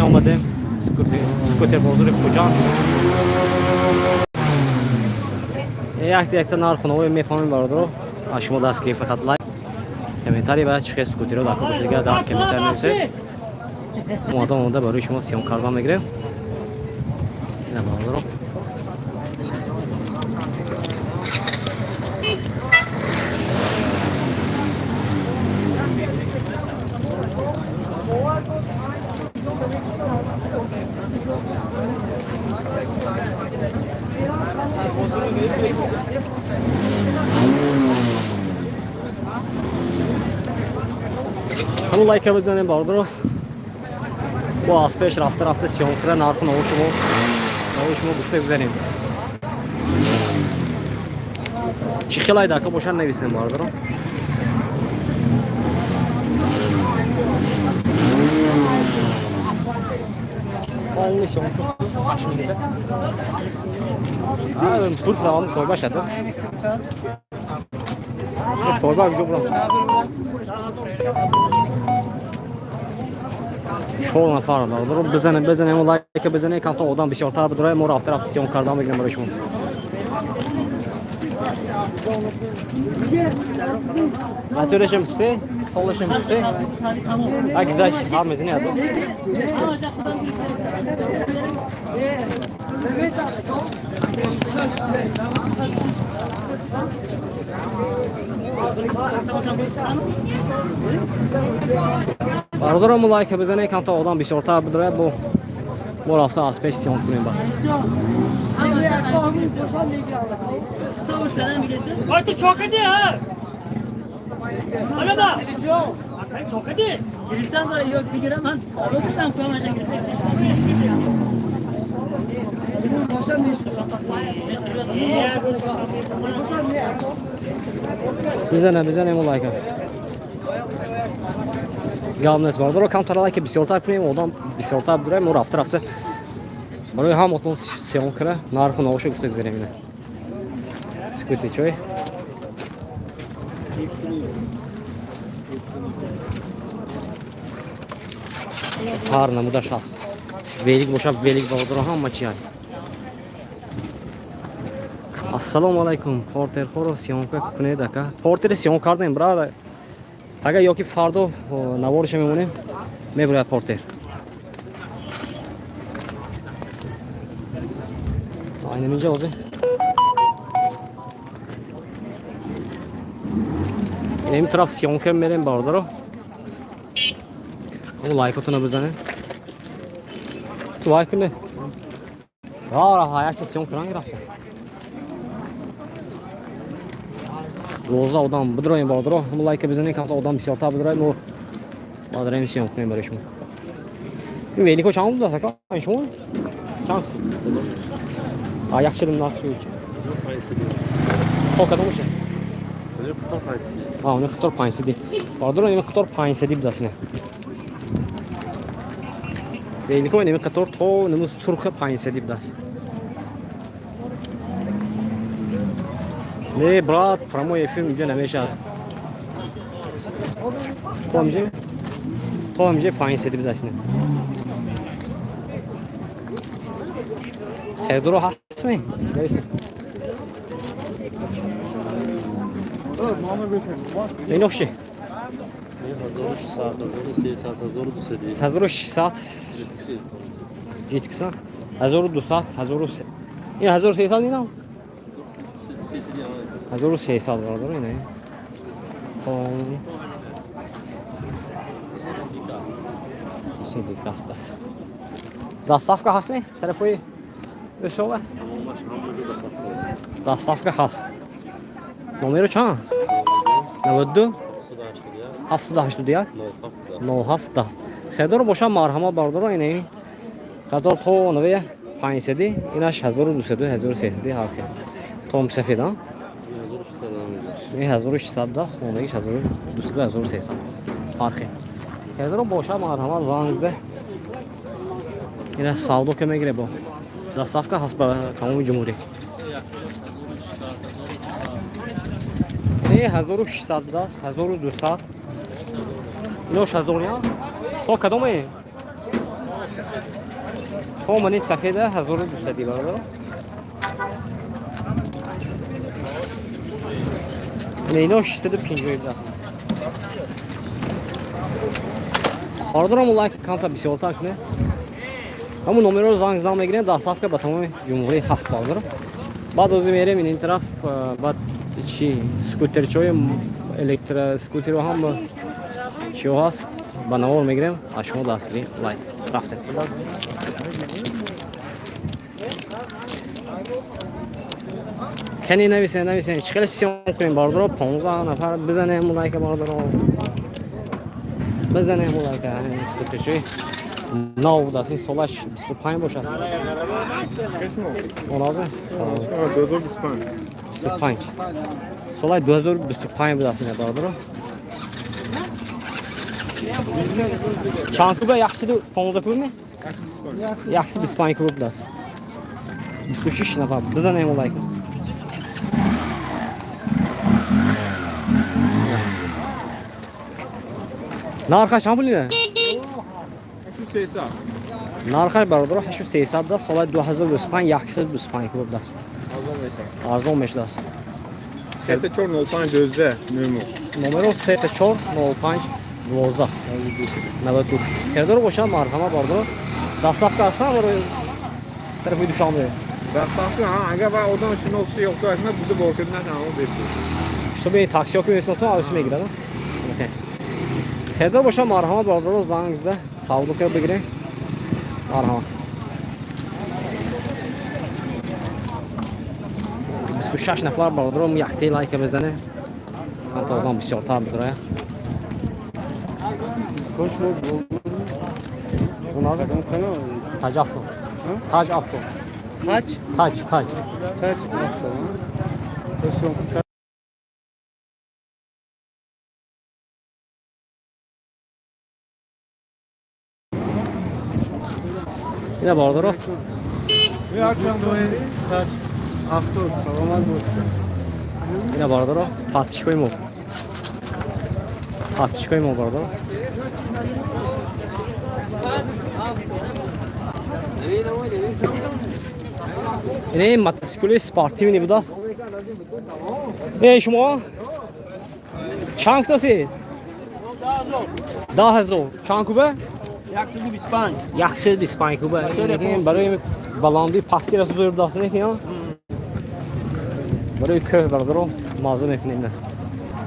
آمدیم سکوتر بازار خوجان یک تا نرخونه‌ای میفهمیم برادر شما دست گرفت فقط لایک کامنتاری بعد چه سکوتر رو داخل بشه دیگه در کامنتر نویسید اومده برای شما سیام کردن میگیریم نه برادر همون لایک بزنیم برادر با از پیش رفته سیام کردن نرخون شما گفته بزنیم چی خیلی داخل باشن نویسیم برادر aynı şey purs zaman sorba şadı sorba gücü buram şol nafar var bizden hem like bizden kanto odan bir şey orta bir duray mor after aksiyon kardan benim barışım Atölyeşim püse, sollaşım püse. Ha güzel, hamezini adı. Bardoram like bizene kanto odan bir orta bir bu. Bu hafta aspeksiyon kurayım bak. Artık çok hadi ha. Araba. Hayır çok hadi. Girişten sonra yok bir giremem. Arabadan koyacak. Bizene mi like? Yalnız var. Doğru kantarlar ki bir şey orta kurayım odan bir şey orta buraya mor hafta. برای هم اتون سیام کرده نرخ نوشته گفته گذاریم اینه سکوتی چوی هر نموده شخص ویلیک باشه ویلیک بادر هم مچی هست السلام علیکم پورتر خورو سیام کنه دکه پورتر سیام کردیم برای اگر یکی فردو نوارش میمونیم میبره پورتر Aynen önce oldu. Benim taraf siyon kemerim vardır o. Onu like atına bizane. Tu like ne? Rara hayat siyon kıran girafte. Roza odam bıdırayım vardır o. Onu like bizane kanka odam bir şey ata bıdırayım o. Bıdırayım siyon kemerim barışım. Bir veliko çağım da sakla. Aynı şey mi? Çağırsın. Ayakçılım nakşıyor için. O kadar mı şey? Onu kıtar payısı. Onu kıtar payısı değil. Pardon, onu kıtar payısı değil dasne. Beylik oyunu kıtar to, onu surxe payısı değil das. Ne brat, promo film önce nemeşa. Tomje payısı değil dasne. Fedoro hasta mı? Neyse. Ne noşi? Hazır 6 saat, hazır 2 saat. Hazır 6 saat. Jitkisa. Hazır 2 saat, hazır. Ya hazır 6 saat değil mi? Hazır 6 saat var doğru ne? Tamam. Şimdi kas bas. Da safka has mı? Telefonu Ösova. Da safka has. Numara çan? 92 780 diye. 9 Xedor boşa marhama bardaro اینه. قدر تو نوی 500 ایناش 1200 1300 harfi. Tom sefida. 1600 دست اونش 1200 1300 harfi. Xedor boşa marhama vanizde. Yine savdo köme gire bu. Dostavka has para kamu cumhuriyet. Ne 1600 das 1200 Noş hazır ya. O kadar mı? کاملا سفیده 1200 برادر. اینا 650 است. برادرم لایک کانتا بسیار تا کنه. همون نمره رو زنگ میگیرن دستافکه به تمام جمهوری هست برادر. بعد از میریم این طرف بعد چی سکوتر چوی الکتر سکوتر رو هم چی هست با نور میگیریم شما دست گیریم لایک رفتیم. کنی نویسین چقدر سیام کنیم برادر 15 نفر بزنیم لایک برادر بزنیم لایک این سکوتر چوی نو دست این سالش 25 باشد. اونازه 25 سال 2025 بود اصلا برادر. چند کوبه یخسی 15 کوبه می؟ یخسی 25 کوبه بود است. 26 نفر بزنیم لایک. نارخ چند پولیه؟ 300. نارخ برادر 8300 است. سال 2025 یخسی 25 کوبه بود است. ارزان میشه است. 3405 12 نمره 3405 12 92 خیردار باشم مرحمت برادر دستافکه هستم برای طرف ویدیو شام میره دستافکه ها اگر با آدم شناسی یافته اکنه بوده با کردن همون بهتر شما به تاکسی ها که میرسن تو آویسی میگیره خیردار باشم مرحمت برادر زنگ زده ساودو که بگیره مرحمت 26 نفر برادرم یختی لایک بزنه چند تا آدم بسیار تر بداره خوش بود اون از تاج افتون تاج افتون تاج اینه برادر bir akşam saat hafta sağlamaz bu. اینه برادر پاتیشکوی مو برادر اینه موتورسیکل اسپورتی می بود. شما چند تاسی 10000 چند کوبه 125 کوبه این برای بلاندی پاسی را زور داشته نکنیم برای که برادر مازه میکنیم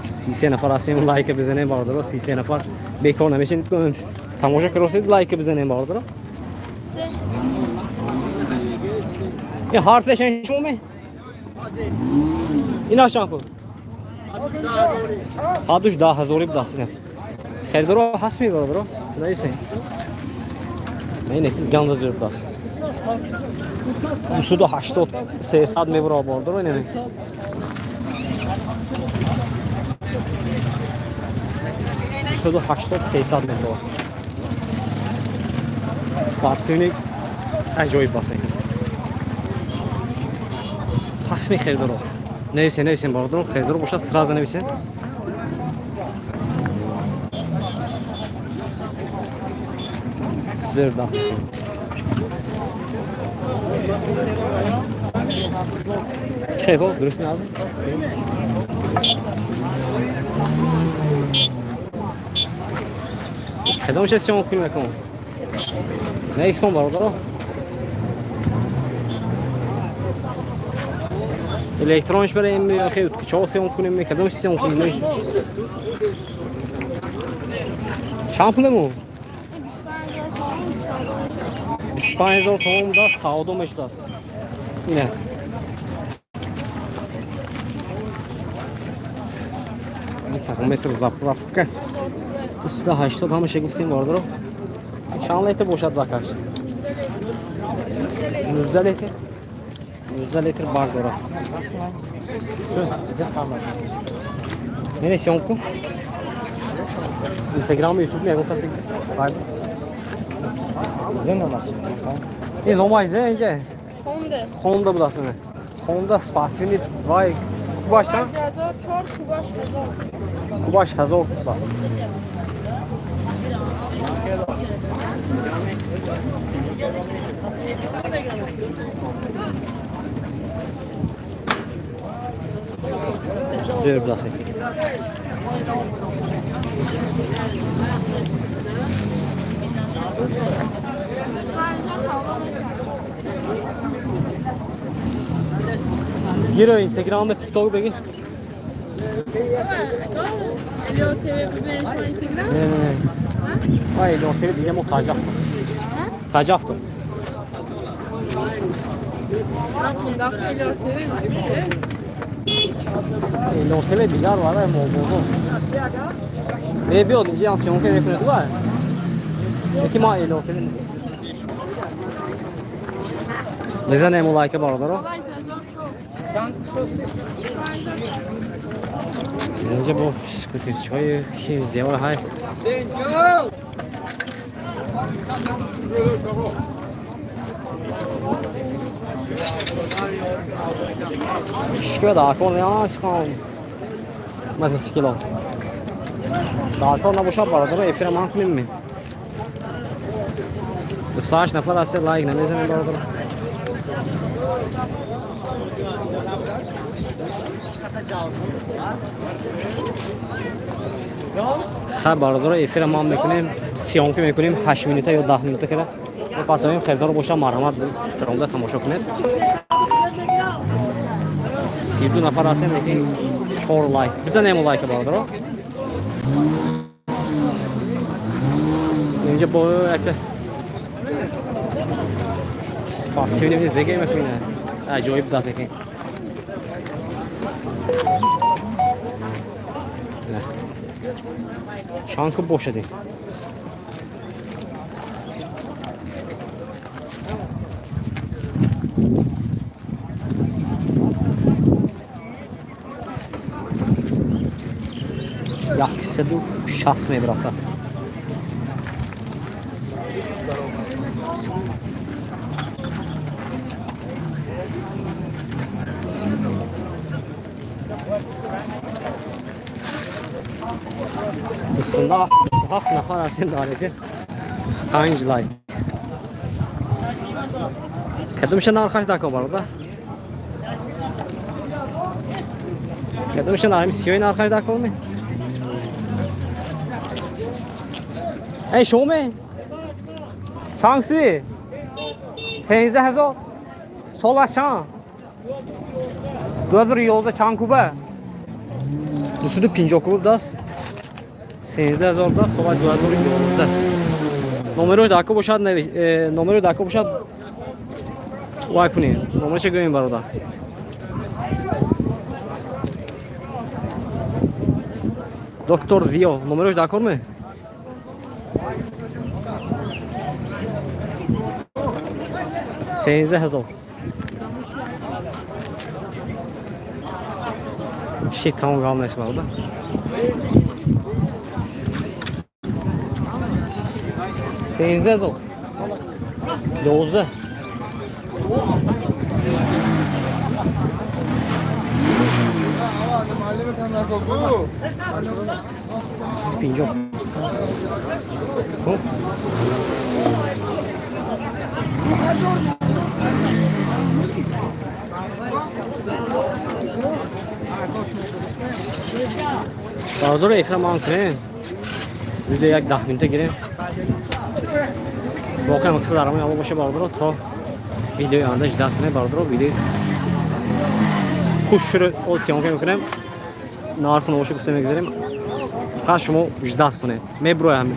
33 نفر هستیم لایک بزنیم برادر 33 نفر بیکار نمیشین تماشا کردید لایک بزنیم برادر این هارتشن شما می اینا شامپو هادوش 10000 بداستین خریدارو هست می برادر نیست اینه گند زور داست 280 300 می برابر برادر اینه 280 300 می برابر سپارتونیک عجایب باشه هست می خریدارو نویسین برادر خریدارو باشه سراز نویسین زیر دست چه بود درست میاد کدومش استیون کنیم میکنم نیستم برادر الکترونش برای خیلی چه استیون کنیم کدومش استیون کنیم چند پولمون 25000 so'm da savdo meşdasi. Yine. این ترمومتر zapravka. تو 80 همش گفتیم باردارو. چند لیتر باشد بکش. 19 لیتر. 19 لیتر بار داره. نه سیون کو. اینستاگرام یوتیوب میگم تا فکر. زنده باشه. این نمایزه اینجا. خونده بود اصلا. خونده سپارتینی وای خوباش چند؟ 1004 خوباش 1000 بس. zor budası. Gir Instagram ve TikTok begi. Elio TV bir şu Instagram. Ne. Hayır, ortaya diyeceğim o tacaftı. Tacaftı. Aslında Elio TV. Ortaya dilar var ama oldu. Ne bir o diyeceğim aksiyon kere yapıyordu var. Peki ma el ortaya. Ne zaman em like barlar o? Önce bu skuter çayı şey zevra hay. Şükür daha konu ya sıkan. Mete skilo. Daha konu boşa barlar efire mankmin mi? Slash nafar asıl like ne zaman barlar? خب برادر افیر ما میکنیم سیام که میکنیم 8 minute یا 10 minute که و پارتنر خریدار باشه مرحمت فرامده تماشا کنید 32 نفر هستیم لیکن 4 لایک بزنیم لایک برادر اینجا با یک سپارتیونی زگی میکنه عجایب دست که Çankı boş edin. Jak se tu šas mi brafrat. Aslında hafif nafar arasın dareti. Hangi like? Kadın şimdi arkadaş dakika var orada. Kadın şimdi aynı siyahın arkadaş dakika olmuyor. Ey şome. Şansı. 13000 sol aşağı. 2011 Çankube. Üstü pinci okulu das. 13000 da sola 2011'da. Номерой дако бошад номерой дако бошад лайк кунед. Номераш гӯем бародар. Доктор Вио номераш дакорме? $13000. Şey tamam kalmayız var orada. $13000. 12. Pinjau. Oh. Bardur efram ankre. Video yak 10 minute girem. Voqea maqsadlarim yo'l boshqa bardur to video yonida ijod qilay bardur video. Xushur o'z syomka miکنم. Narxini o'sha ko'rsatmak istedim. Qashmo ijod qilay. Men bro ham